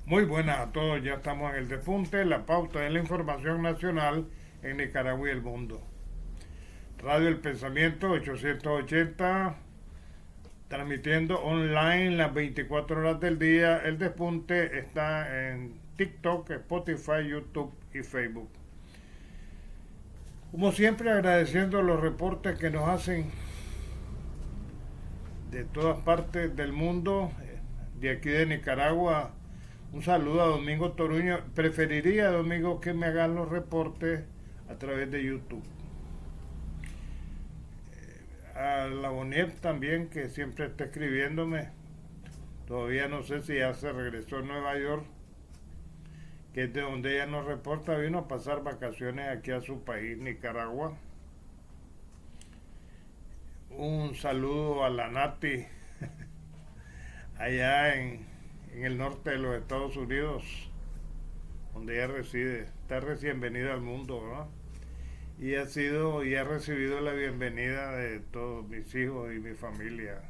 Muy buenas a todos, ya estamos en el despunte, la pauta de la información nacional en Nicaragua y el mundo. Radio El Pensamiento 880, transmitiendo online las 24 horas del día. El despunte está en TikTok, Spotify, YouTube y Facebook. Como siempre, agradeciendo los reportes que nos hacen de todas partes del mundo, de aquí de Nicaragua. Un saludo a Domingo Toruño. Preferiría, Domingo, que me hagan los reportes a través de YouTube. A la Bonier también, que siempre está escribiéndome. Todavía no sé si ya se regresó a Nueva York, que es de donde ella nos reporta. Vino a pasar vacaciones aquí a su país, Nicaragua. Un saludo a la Nati, allá en el norte de los Estados Unidos, donde ella reside. Está recién venida al mundo, ¿no? Y ha recibido la bienvenida de todos mis hijos y mi familia.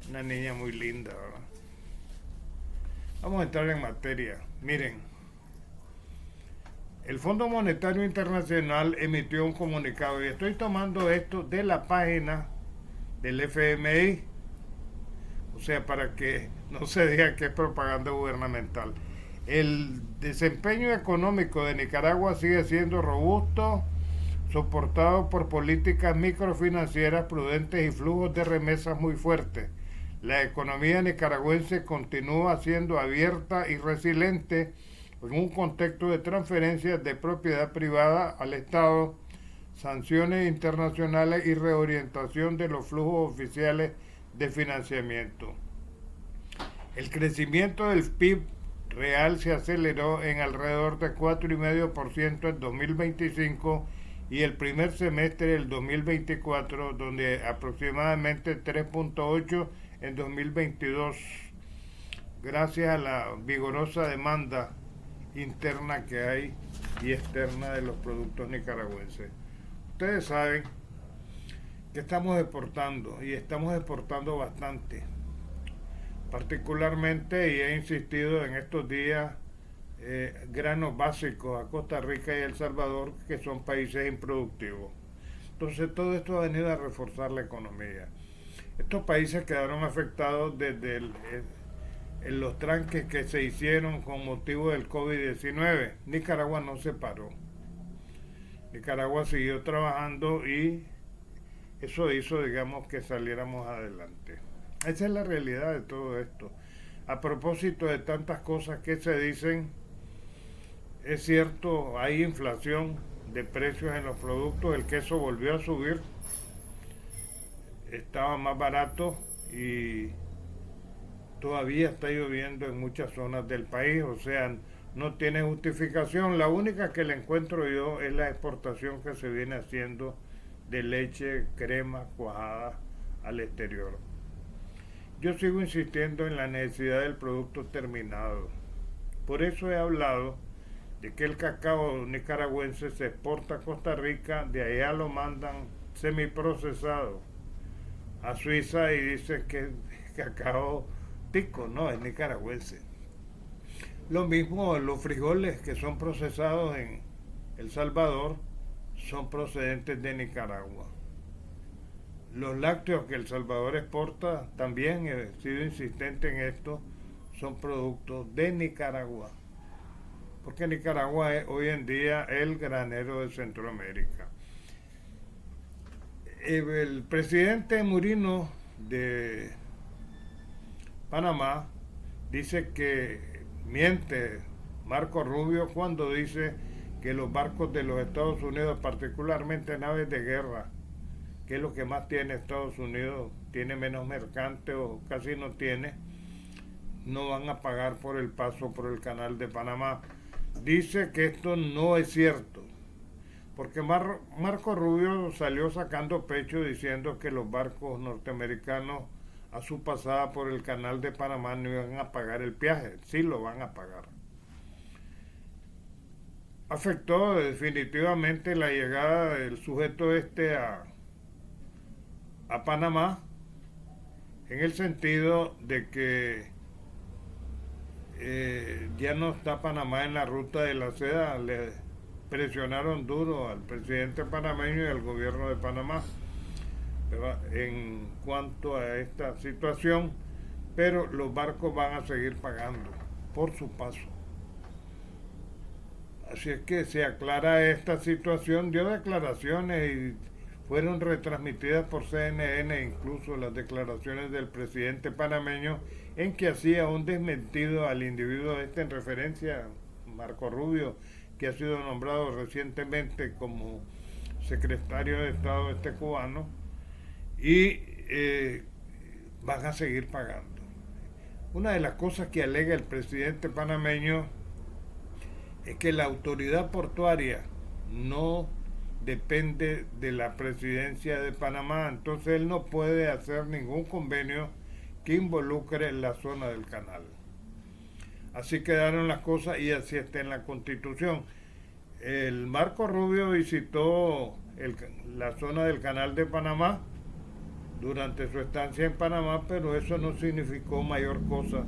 Una niña muy linda, ¿verdad? Vamos a entrar en materia. Miren, el Fondo Monetario Internacional emitió un comunicado y estoy tomando esto de la página del FMI, o sea, para que no se diga que es propaganda gubernamental. El desempeño económico de Nicaragua sigue siendo robusto, soportado por políticas microfinancieras prudentes y flujos de remesas muy fuertes. La economía nicaragüense continúa siendo abierta y resiliente en un contexto de transferencias de propiedad privada al Estado, sanciones internacionales y reorientación de los flujos oficiales de financiamiento. El crecimiento del PIB real se aceleró en alrededor de 4,5% en 2025 y el primer semestre del 2024, donde aproximadamente 3,8% en 2022, gracias a la vigorosa demanda interna que hay y externa de los productos nicaragüenses. Ustedes saben que estamos exportando y estamos exportando bastante. Particularmente, y he insistido en estos días, granos básicos a Costa Rica y El Salvador, que son países improductivos. Entonces todo esto ha venido a reforzar la economía. Estos países quedaron afectados desde en los tranques que se hicieron con motivo del COVID-19. Nicaragua no se paró. Nicaragua siguió trabajando y eso hizo, digamos, que saliéramos adelante. Esa es la realidad de todo esto. A propósito de tantas cosas que se dicen, es cierto, hay inflación de precios en los productos, el queso volvió a subir, estaba más barato y todavía está lloviendo en muchas zonas del país, o sea, no tiene justificación. La única que le encuentro yo es la exportación que se viene haciendo de leche, crema, cuajada al exterior. Yo sigo insistiendo en la necesidad del producto terminado. Por eso he hablado de que el cacao nicaragüense se exporta a Costa Rica, de allá lo mandan semiprocesado a Suiza y dicen que es cacao tico, no, es nicaragüense. Lo mismo los frijoles que son procesados en El Salvador son procedentes de Nicaragua. Los lácteos que El Salvador exporta, también he sido insistente en esto, son productos de Nicaragua. Porque Nicaragua es hoy en día el granero de Centroamérica. El presidente Murino de Panamá dice que miente Marco Rubio cuando dice que los barcos de los Estados Unidos, particularmente naves de guerra, que es lo que más tiene Estados Unidos, tiene menos mercantes o casi no tiene, no van a pagar por el paso por el canal de Panamá. Dice que esto no es cierto, porque Marco Rubio salió sacando pecho diciendo que los barcos norteamericanos a su pasada por el canal de Panamá no iban a pagar el peaje. Sí lo van a pagar. Afectó definitivamente la llegada del sujeto este a Panamá, en el sentido de que ya no está Panamá en la ruta de la seda. Le presionaron duro al presidente panameño y al gobierno de Panamá, ¿verdad?, en cuanto a esta situación, pero los barcos van a seguir pagando por su paso. Así es que se aclara esta situación, dio declaraciones y fueron retransmitidas por CNN, incluso las declaraciones del presidente panameño, en que hacía un desmentido al individuo este en referencia a Marco Rubio, que ha sido nombrado recientemente como secretario de Estado este cubano, y van a seguir pagando. Una de las cosas que alega el presidente panameño es que la autoridad portuaria no depende de la presidencia de Panamá, entonces él no puede hacer ningún convenio que involucre la zona del canal. Así quedaron las cosas y así está en la Constitución. El Marco Rubio visitó la zona del canal de Panamá durante su estancia en Panamá, pero eso no significó mayor cosa,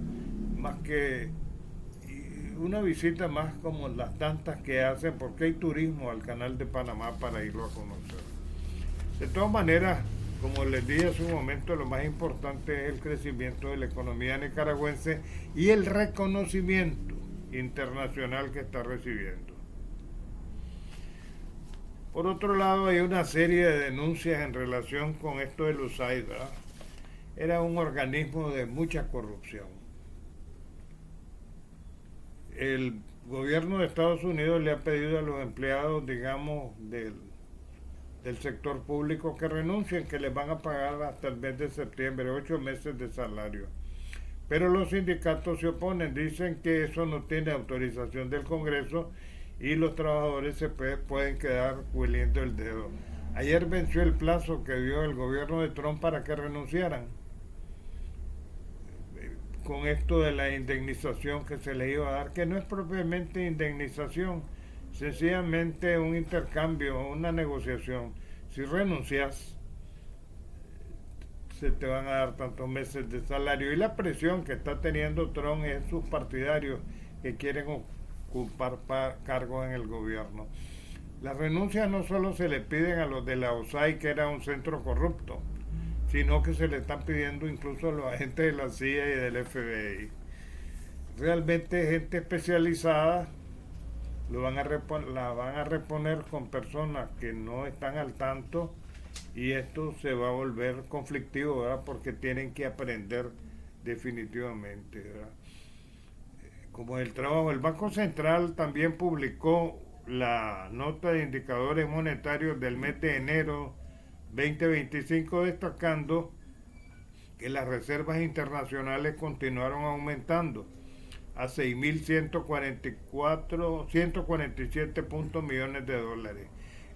más que una visita más como las tantas que hacen, porque hay turismo al canal de Panamá para irlo a conocer. De todas maneras, como les dije hace un momento, lo más importante es el crecimiento de la economía nicaragüense y el reconocimiento internacional que está recibiendo. Por otro lado, hay una serie de denuncias en relación con esto del USAID, ¿verdad? Era un organismo de mucha corrupción. El gobierno de Estados Unidos le ha pedido a los empleados, digamos, del sector público que renuncien, que les van a pagar hasta el mes de septiembre, 8 meses de salario. Pero los sindicatos se oponen, dicen que eso no tiene autorización del Congreso y los trabajadores se pueden quedar hueliendo el dedo. Ayer venció el plazo que dio el gobierno de Trump para que renunciaran, con esto de la indemnización que se le iba a dar, que no es propiamente indemnización, sencillamente un intercambio, una negociación. Si renuncias, se te van a dar tantos meses de salario. Y la presión que está teniendo Trump es sus partidarios que quieren ocupar cargos en el gobierno. Las renuncias no solo se le piden a los de la USAID, que era un centro corrupto, sino que se le están pidiendo incluso a los agentes de la CIA y del FBI. Realmente gente especializada la van a reponer con personas que no están al tanto, y esto se va a volver conflictivo, ¿verdad?, porque tienen que aprender definitivamente, ¿verdad? Como el trabajo, el Banco Central también publicó la nota de indicadores monetarios del mes de enero 2025, destacando que las reservas internacionales continuaron aumentando a 147 millones de dólares.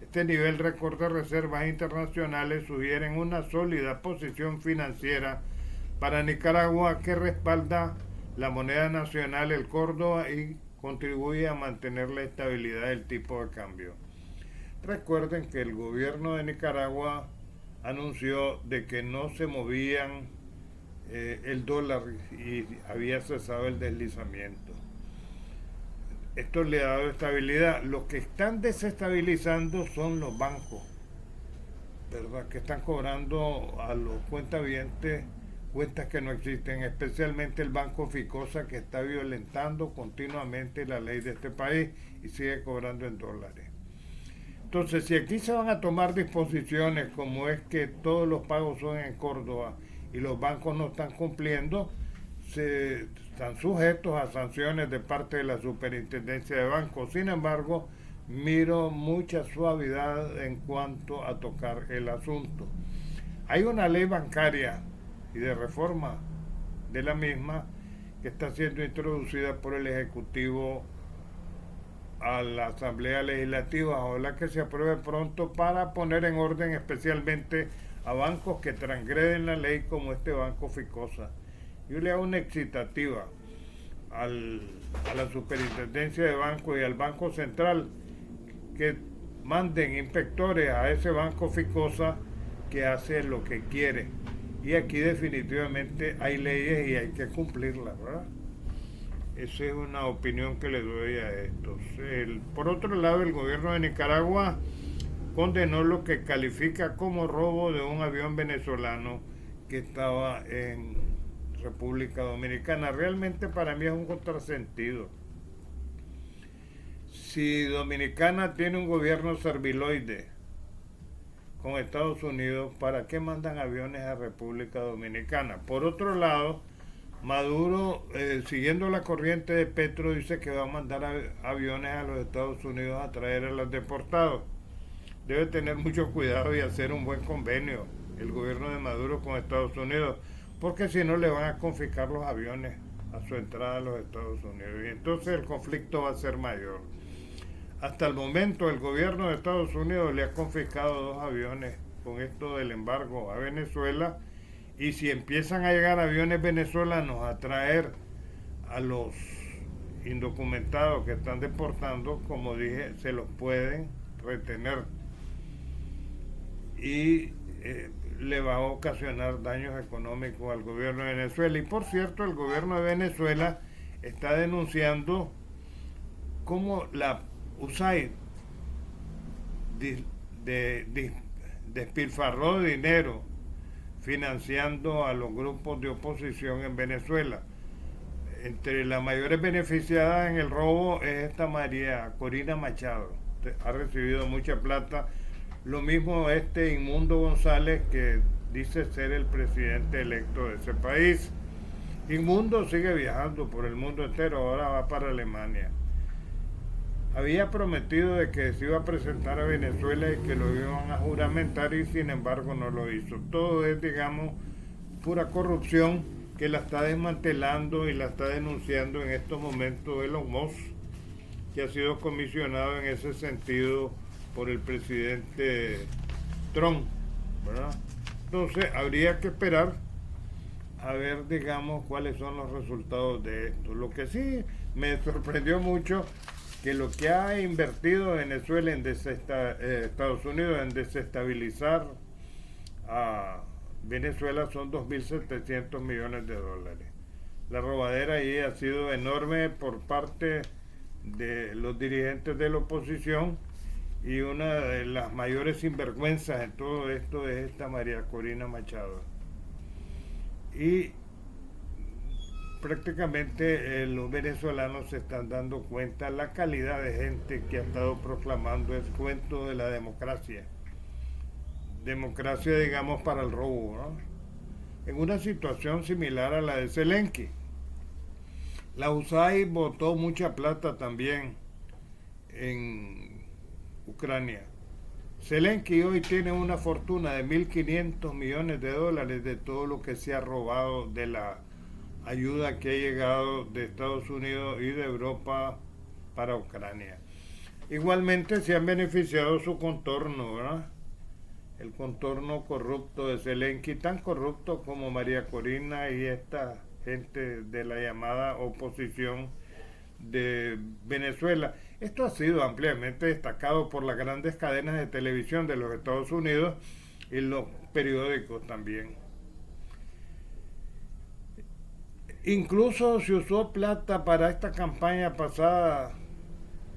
Este nivel récord de reservas internacionales sugieren una sólida posición financiera para Nicaragua, que respalda la moneda nacional, el córdoba, y contribuye a mantener la estabilidad del tipo de cambio. Recuerden que el gobierno de Nicaragua anunció de que no se movían el dólar y había cesado el deslizamiento. Esto le ha dado estabilidad. Los que están desestabilizando son los bancos, ¿verdad?, que están cobrando a los cuentavientes cuentas que no existen, especialmente el Banco Ficosa, que está violentando continuamente la ley de este país y sigue cobrando en dólares. Entonces, si aquí se van a tomar disposiciones como es que todos los pagos son en Córdoba y los bancos no están cumpliendo, se están sujetos a sanciones de parte de la Superintendencia de Bancos. Sin embargo, miro mucha suavidad en cuanto a tocar el asunto. Hay una ley bancaria y de reforma de la misma que está siendo introducida por el Ejecutivo a la Asamblea Legislativa. Ojalá que se apruebe pronto para poner en orden especialmente a bancos que transgreden la ley, como este Banco Ficosa. Yo le hago una excitativa a la Superintendencia de Bancos y al Banco Central que manden inspectores a ese Banco Ficosa, que hace lo que quiere. Y aquí definitivamente hay leyes y hay que cumplirlas, ¿verdad? Esa es una opinión que le doy a estos. Por otro lado, el gobierno de Nicaragua condenó lo que califica como robo de un avión venezolano que estaba en República Dominicana. Realmente para mí es un contrasentido. Si Dominicana tiene un gobierno serviloide con Estados Unidos, ¿para qué mandan aviones a República Dominicana? Por otro lado, Maduro, siguiendo la corriente de Petro, dice que va a mandar aviones a los Estados Unidos a traer a los deportados. Debe tener mucho cuidado y hacer un buen convenio el gobierno de Maduro con Estados Unidos, porque si no le van a confiscar los aviones a su entrada a los Estados Unidos y entonces el conflicto va a ser mayor. Hasta el momento el gobierno de Estados Unidos le ha confiscado 2 aviones con esto del embargo a Venezuela, y si empiezan a llegar aviones venezolanos a traer a los indocumentados que están deportando, como dije, se los pueden retener y le va a ocasionar daños económicos al gobierno de Venezuela. Y por cierto, el gobierno de Venezuela está denunciando cómo la USAID despilfarró dinero financiando a los grupos de oposición en Venezuela. Entre las mayores beneficiadas en el robo es esta María Corina Machado. Ha recibido mucha plata. Lo mismo este Inmundo González, que dice ser el presidente electo de ese país. Inmundo sigue viajando por el mundo entero, ahora va para Alemania. Había prometido de que se iba a presentar a Venezuela y que lo iban a juramentar, y sin embargo no lo hizo. Todo es, digamos, pura corrupción que la está desmantelando y la está denunciando en estos momentos Elon Musk, que ha sido comisionado en ese sentido por el presidente Trump, ¿verdad? Entonces habría que esperar a ver, digamos, cuáles son los resultados de esto. Lo que sí me sorprendió mucho, que lo que ha invertido Venezuela en Estados Unidos en desestabilizar a Venezuela son 2.700 millones de dólares. La robadera ahí ha sido enorme por parte de los dirigentes de la oposición, y una de las mayores sinvergüenzas en todo esto es esta María Corina Machado. Y prácticamente los venezolanos se están dando cuenta la calidad de gente que ha estado proclamando el cuento de la democracia, digamos para el robo, ¿no? En una situación similar a la de Zelensky. La USAID botó mucha plata también en Ucrania. Zelensky hoy tiene una fortuna de 1.500 millones de dólares de todo lo que se ha robado de la ayuda que ha llegado de Estados Unidos y de Europa para Ucrania. Igualmente se han beneficiado su contorno, ¿verdad? El contorno corrupto de Zelensky, tan corrupto como María Corina y esta gente de la llamada oposición de Venezuela. Esto ha sido ampliamente destacado por las grandes cadenas de televisión de los Estados Unidos y los periódicos también. Incluso se usó plata para esta campaña pasada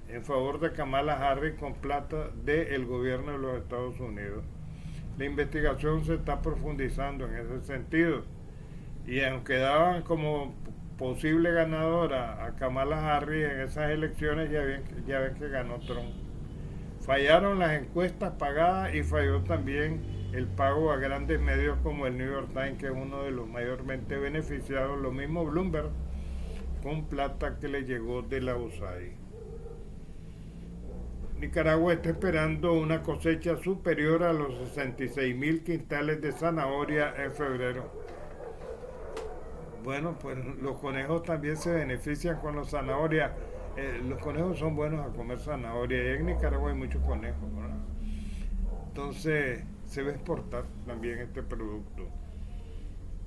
en favor de Kamala Harris con plata del gobierno de los Estados Unidos. La investigación se está profundizando en ese sentido, y aunque daban como posible ganadora a Kamala Harris en esas elecciones, ya ven que ganó Trump. Fallaron las encuestas pagadas y falló también el pago a grandes medios como el New York Times, que es uno de los mayormente beneficiados, lo mismo Bloomberg, con plata que le llegó de la USAID. Nicaragua está esperando una cosecha superior a los 66.000 quintales de zanahoria en febrero. Bueno, pues los conejos también se benefician con los zanahorias. Los conejos son buenos a comer zanahoria, y en Nicaragua hay muchos conejos, ¿verdad? Entonces se va a exportar también este producto.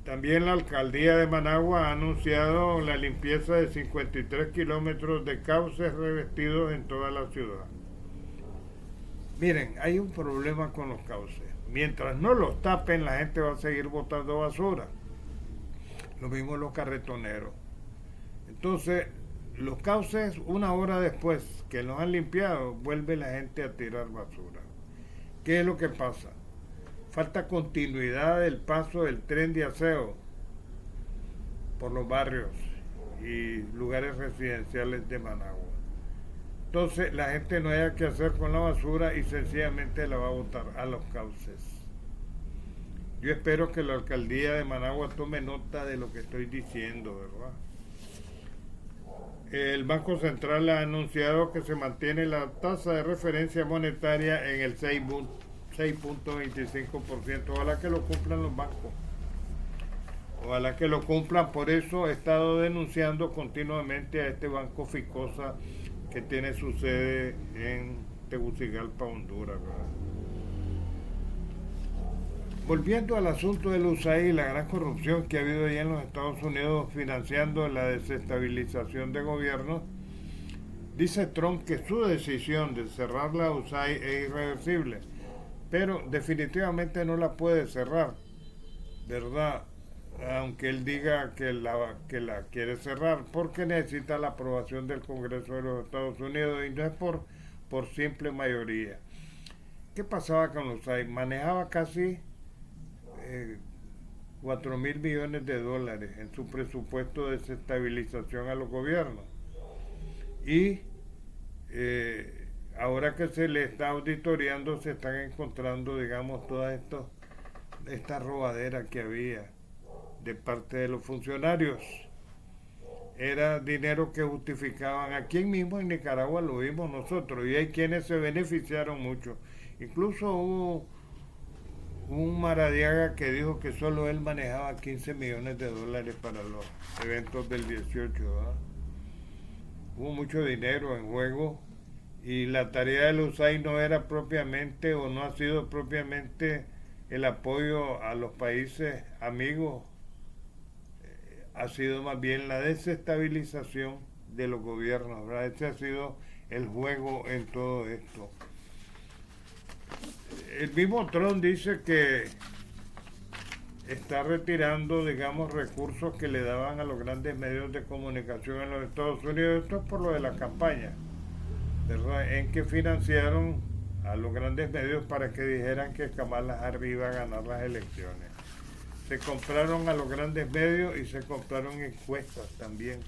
También la alcaldía de Managua ha anunciado la limpieza de 53 kilómetros de cauces revestidos en toda la ciudad. Miren, hay un problema con los cauces. Mientras no los tapen, la gente va a seguir botando basura. Lo mismo los carretoneros. Entonces, los cauces, una hora después que los han limpiado, vuelve la gente a tirar basura. ¿Qué es lo que pasa? Falta continuidad del paso del tren de aseo por los barrios y lugares residenciales de Managua. Entonces la gente no haya que hacer con la basura y sencillamente la va a botar a los cauces. Yo espero que la alcaldía de Managua tome nota de lo que estoy diciendo, ¿verdad? El Banco Central ha anunciado que se mantiene la tasa de referencia monetaria en el 6.25%. Ojalá que lo cumplan los bancos. Ojalá que lo cumplan. Por eso he estado denunciando continuamente a este banco Ficosa que tiene su sede en Tegucigalpa, Honduras, ¿verdad? Volviendo al asunto del USAID y la gran corrupción que ha habido ahí en los Estados Unidos financiando la desestabilización de gobiernos, dice Trump que su decisión de cerrar la USAID es irreversible, pero definitivamente no la puede cerrar, ¿verdad? Aunque él diga que la quiere cerrar, porque necesita la aprobación del Congreso de los Estados Unidos y no es por simple mayoría. ¿Qué pasaba con USAID? Manejaba casi 4.000 millones de dólares en su presupuesto de desestabilización a los gobiernos. Y ahora que se le está auditoreando, se están encontrando, digamos, toda esta robadera que había de parte de los funcionarios. Era dinero que justificaban. Aquí mismo en Nicaragua lo vimos nosotros y hay quienes se beneficiaron mucho. Incluso hubo un Maradiaga que dijo que solo él manejaba 15 millones de dólares para los eventos del 18, ¿verdad? Hubo mucho dinero en juego y la tarea de los USAID no era propiamente o no ha sido propiamente el apoyo a los países amigos, ha sido más bien la desestabilización de los gobiernos, ¿verdad? Ese ha sido el juego en todo esto. El mismo Trump dice que está retirando, digamos, recursos que le daban a los grandes medios de comunicación en los Estados Unidos. Esto es por lo de la campaña, ¿verdad? En que financiaron a los grandes medios para que dijeran que Kamala Harris iba a ganar las elecciones. Se compraron a los grandes medios y se compraron encuestas también,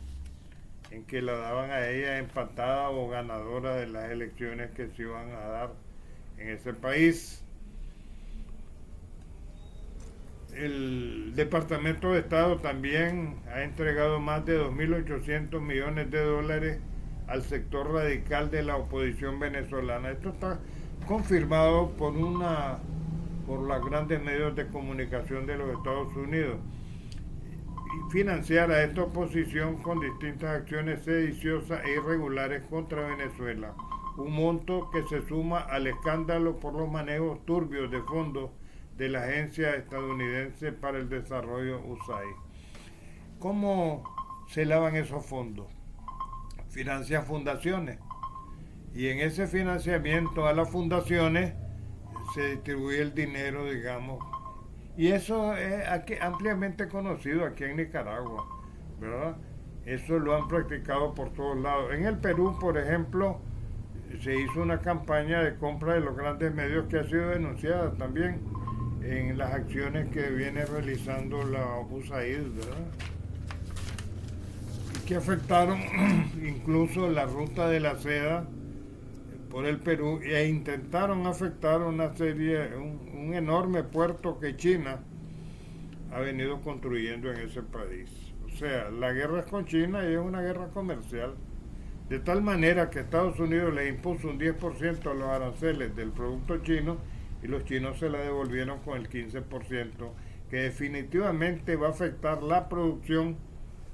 en que la daban a ella empatada o ganadora de las elecciones que se iban a dar en ese país. El Departamento de Estado también ha entregado más de 2.800 millones de dólares al sector radical de la oposición venezolana. Esto está confirmado por los grandes medios de comunicación de los Estados Unidos. Y financiar a esta oposición con distintas acciones sediciosas e irregulares contra Venezuela. Un monto que se suma al escándalo por los manejos turbios de fondos de la Agencia Estadounidense para el Desarrollo USAID. ¿Cómo se lavan esos fondos? Financia fundaciones. Y en ese financiamiento a las fundaciones se distribuye el dinero, digamos. Y eso es ampliamente conocido aquí en Nicaragua, ¿verdad? Eso lo han practicado por todos lados. En el Perú, por ejemplo, se hizo una campaña de compra de los grandes medios que ha sido denunciada también en las acciones que viene realizando la USAID, ¿verdad? Y que afectaron incluso la ruta de la seda por el Perú e intentaron afectar un enorme puerto que China ha venido construyendo en ese país. O sea, la guerra es con China y es una guerra comercial. De tal manera que Estados Unidos le impuso un 10% a los aranceles del producto chino y los chinos se la devolvieron con el 15%, que definitivamente va a afectar la producción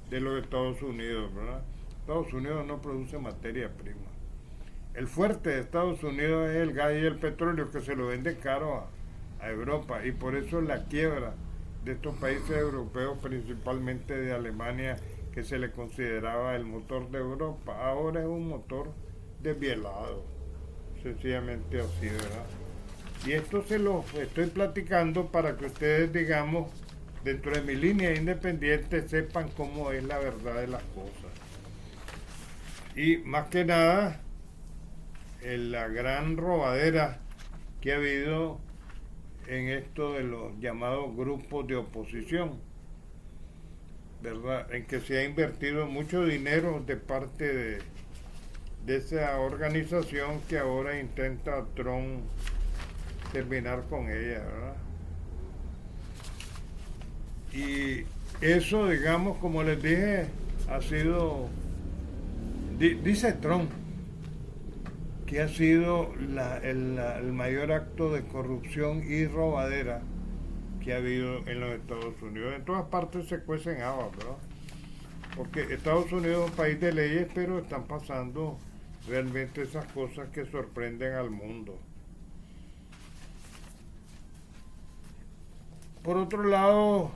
de los Estados Unidos, ¿verdad? Estados Unidos no produce materia prima. El fuerte de Estados Unidos es el gas y el petróleo, que se lo vende caro a Europa, y por eso la quiebra de estos países europeos, principalmente de Alemania, que se le consideraba el motor de Europa, ahora es un motor desvielado, sencillamente así, ¿verdad? Y esto se lo estoy platicando para que ustedes, digamos, dentro de mi línea independiente, sepan cómo es la verdad de las cosas. Y más que nada, la gran robadera que ha habido en esto de los llamados grupos de oposición, ¿verdad? En que se ha invertido mucho dinero de parte de esa organización que ahora intenta Trump terminar con ella, ¿verdad? Y eso, digamos, como les dije, ha sido, dice Trump, que ha sido el mayor acto de corrupción y robadera que ha habido en los Estados Unidos. En todas partes se cuecen habas, ¿verdad? Porque Estados Unidos es un país de leyes, pero están pasando realmente esas cosas que sorprenden al mundo. Por otro lado,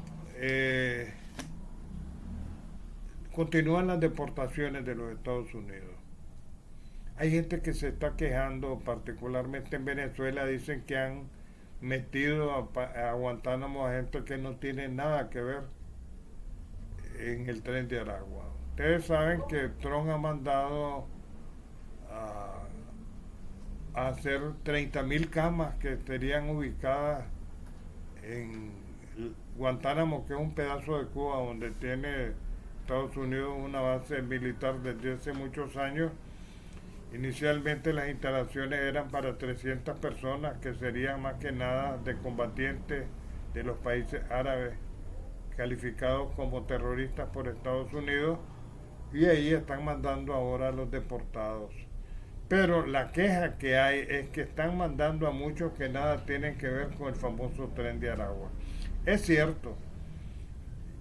continúan las deportaciones de los Estados Unidos. Hay gente que se está quejando, particularmente en Venezuela, dicen que han metido a Guantánamo a gente que no tiene nada que ver en el tren de Aragua. Ustedes saben que Trump ha mandado a hacer 30.000 camas que estarían ubicadas en Guantánamo, que es un pedazo de Cuba donde tiene Estados Unidos una base militar desde hace muchos años. Inicialmente las instalaciones eran para 300 personas, que serían más que nada de combatientes de los países árabes calificados como terroristas por Estados Unidos, y ahí están mandando ahora a los deportados. Pero la queja que hay es que están mandando a muchos que nada tienen que ver con el famoso tren de Aragua. Es cierto,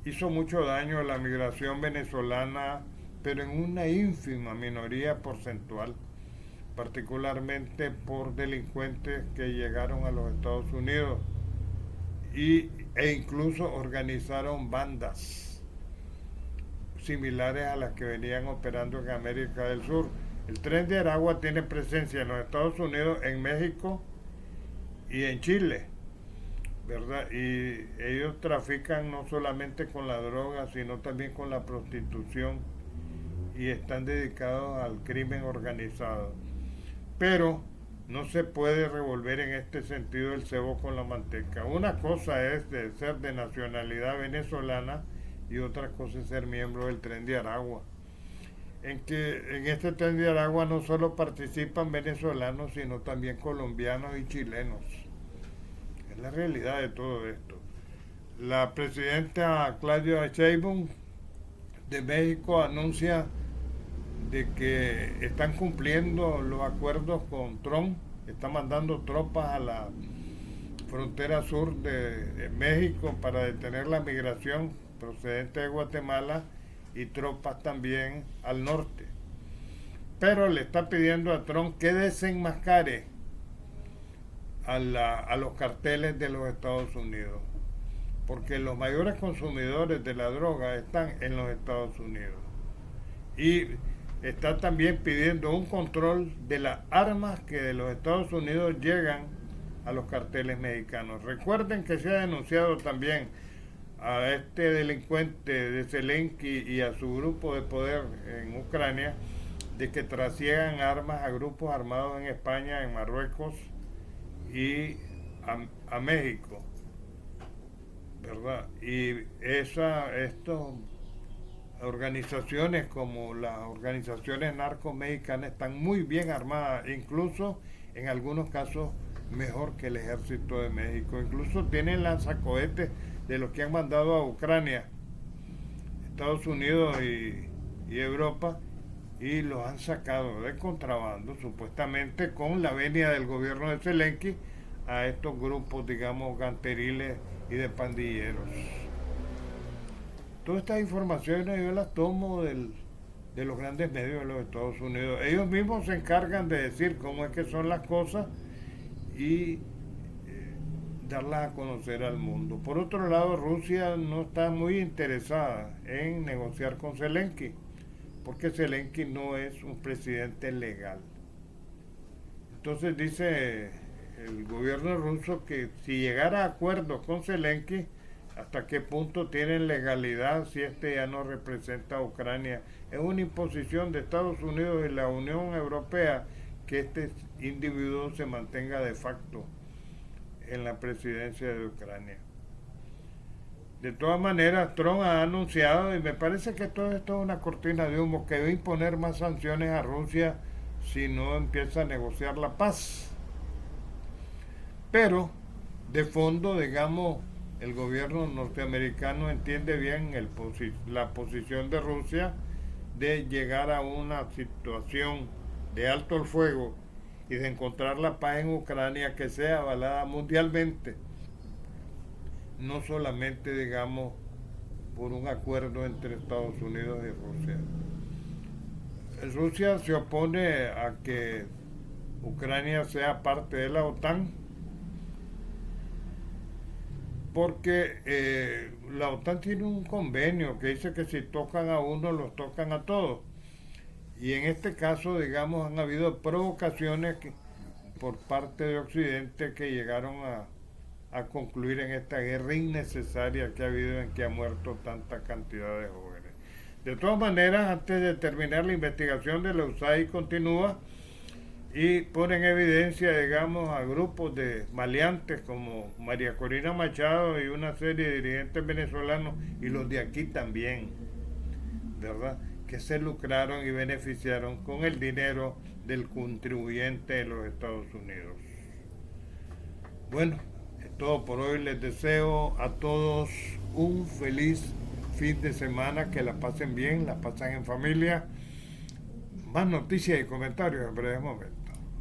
hizo mucho daño a la migración venezolana, pero en una ínfima minoría porcentual, particularmente por delincuentes que llegaron a los Estados Unidos e incluso organizaron bandas similares a las que venían operando en América del Sur. El tren de Aragua tiene presencia en los Estados Unidos, en México y en Chile, ¿verdad? Y ellos trafican no solamente con la droga, sino también con la prostitución, y están dedicados al crimen organizado. Pero no se puede revolver en este sentido el cebo con la manteca. Una cosa es de ser de nacionalidad venezolana y otra cosa es ser miembro del tren de Aragua. En este tren de Aragua no solo participan venezolanos, sino también colombianos y chilenos. Es la realidad de todo esto. La presidenta Claudia Sheinbaum de México anuncia de que están cumpliendo los acuerdos con Trump, están mandando tropas a la frontera sur de México para detener la migración procedente de Guatemala, y tropas también al norte. Pero le está pidiendo a Trump que desenmascare a los carteles de los Estados Unidos, porque los mayores consumidores de la droga están en los Estados Unidos. Y está también pidiendo un control de las armas que de los Estados Unidos llegan a los carteles mexicanos. Recuerden que se ha denunciado también a este delincuente de Zelensky y a su grupo de poder en Ucrania de que trasiegan armas a grupos armados en España, en Marruecos y a México, ¿verdad? Y estos organizaciones como las organizaciones narcomexicanas están muy bien armadas, incluso en algunos casos mejor que el ejército de México. Incluso tienen lanzacohetes de los que han mandado a Ucrania, Estados Unidos y Europa, y los han sacado de contrabando, supuestamente con la venia del gobierno de Zelensky, a estos grupos, digamos, ganteriles y de pandilleros. Todas estas informaciones yo las tomo de los grandes medios de los Estados Unidos. Ellos mismos se encargan de decir cómo es que son las cosas y darlas a conocer al mundo. Por otro lado, Rusia no está muy interesada en negociar con Zelensky, porque Zelensky no es un presidente legal. Entonces dice el gobierno ruso que si llegara a acuerdos con Zelensky, hasta qué punto tienen legalidad si este ya no representa a Ucrania. Es una imposición de Estados Unidos y la Unión Europea que este individuo se mantenga de facto en la presidencia de Ucrania. De todas maneras, Trump ha anunciado, y me parece que todo esto es una cortina de humo, que va a imponer más sanciones a Rusia si no empieza a negociar la paz. Pero, de fondo, digamos, el gobierno norteamericano entiende bien la posición de Rusia de llegar a una situación de alto el fuego y de encontrar la paz en Ucrania que sea avalada mundialmente, no solamente, digamos, por un acuerdo entre Estados Unidos y Rusia. Rusia se opone a que Ucrania sea parte de la OTAN porque la OTAN tiene un convenio que dice que si tocan a uno, los tocan a todos. Y en este caso, digamos, han habido provocaciones por parte de Occidente que llegaron a concluir en esta guerra innecesaria que ha habido en que ha muerto tanta cantidad de jóvenes. De todas maneras, antes de terminar la investigación de la USAID continúa y pone en evidencia, digamos, a grupos de maleantes como María Corina Machado y una serie de dirigentes venezolanos y los de aquí también, ¿verdad?, que se lucraron y beneficiaron con el dinero del contribuyente de los Estados Unidos. Bueno, es todo por hoy. Les deseo a todos un feliz fin de semana, que la pasen bien, la pasen en familia. Más noticias y comentarios en breve momento.